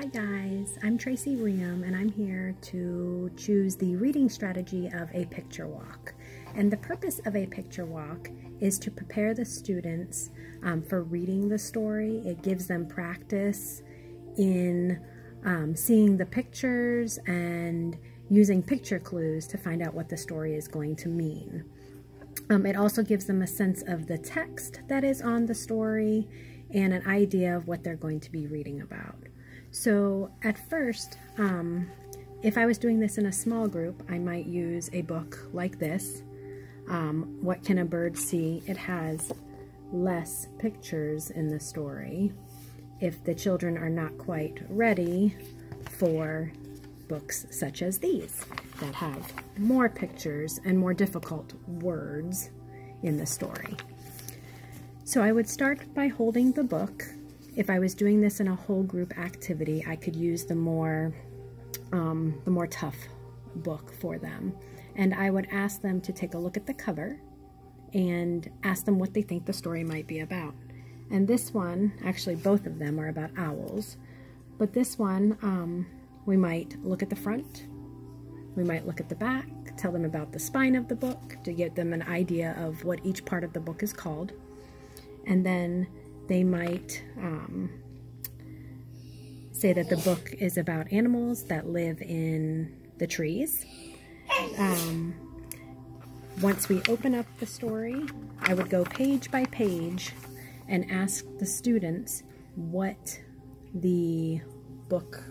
Hi guys, I'm Tracy Riem and I'm here to choose the reading strategy of a picture walk. And the purpose of a picture walk is to prepare the students for reading the story. It gives them practice in seeing the pictures and using picture clues to find out what the story is going to mean. It also gives them a sense of the text that is on the story and an idea of what they're going to be reading about. So at first, if I was doing this in a small group, I might use a book like this, What Can a Bird See? It has less pictures in the story if the children are not quite ready for books such as these that have more pictures and more difficult words in the story. So I would start by holding the book. If I was doing this in a whole group activity, I could use the more tough book for them. And I would ask them to take a look at the cover and ask them what they think the story might be about. And this one, actually both of them are about owls, but this one, we might look at the front, we might look at the back, tell them about the spine of the book to give them an idea of what each part of the book is called. And then they might say that the book is about animals that live in the trees. Once we open up the story, I would go page by page and ask the students what the book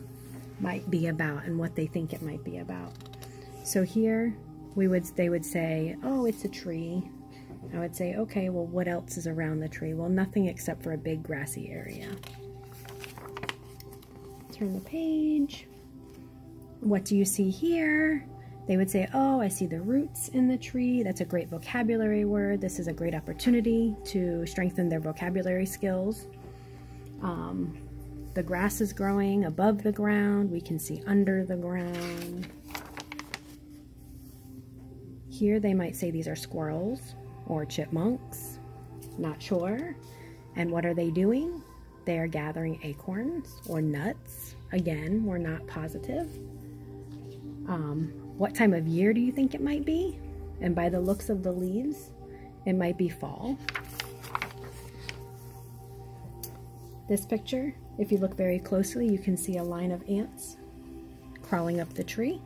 might be about and what they think it might be about. So here they would say, oh, it's a tree. I would say, okay, well, what else is around the tree? Well, nothing except for a big grassy area. Turn the page. What do you see here? They would say, oh, I see the roots in the tree. That's a great vocabulary word. This is a great opportunity to strengthen their vocabulary skills. The grass is growing above the ground. We can see under the ground. Here they might say these are squirrels or chipmunks, not sure. And what are they doing? They are gathering acorns or nuts. Again, we're not positive. What time of year do you think it might be? And by the looks of the leaves, it might be fall. This picture, if you look very closely, you can see a line of ants crawling up the tree.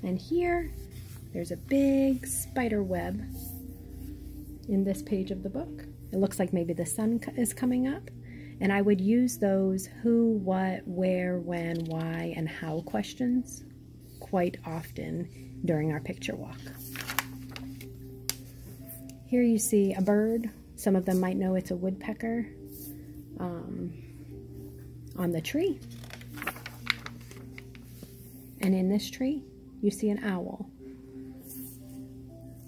And here, there's a big spider web in this page of the book. It looks like maybe the sun is coming up. And I would use those who, what, where, when, why, and how questions quite often during our picture walk. Here you see a bird. Some of them might know it's a woodpecker on the tree. And in this tree, you see an owl.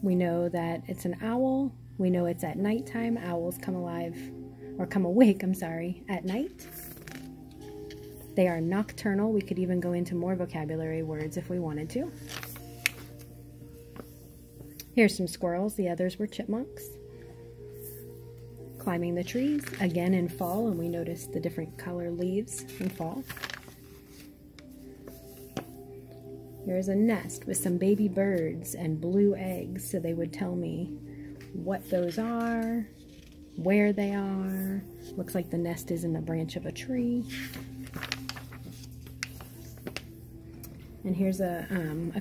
We know that it's an owl. We know it's at nighttime. Owls come awake, at night. They are nocturnal. We could even go into more vocabulary words if we wanted to. Here's some squirrels. The others were chipmunks. Climbing the trees, again in fall, and we notice the different color leaves in fall. Here's a nest with some baby birds and blue eggs, so they would tell me what those are, where they are. Looks like the nest is in the branch of a tree. And here's a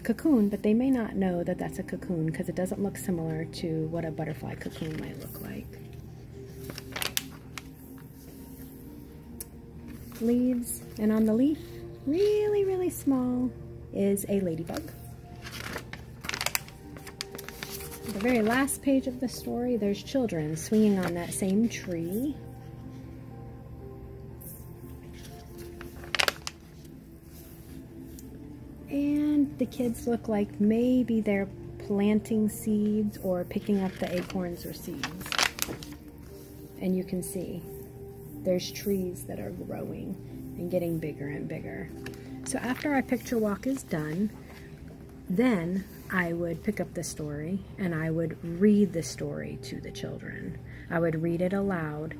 cocoon, but they may not know that that's a cocoon because it doesn't look similar to what a butterfly cocoon might look like. Leaves, and on the leaf, really, really small, is a ladybug. The very last page of the story, there's children swinging on that same tree. And the kids look like maybe they're planting seeds or picking up the acorns or seeds. And you can see there's trees that are growing and getting bigger and bigger. So after our picture walk is done, then I would pick up the story and I would read the story to the children. I would read it aloud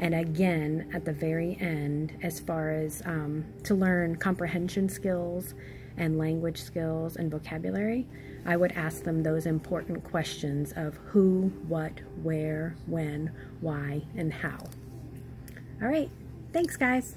And again, at the very end, as far as to learn comprehension skills and language skills and vocabulary, I would ask them those important questions of who, what, where, when, why, and how. All right, thanks guys.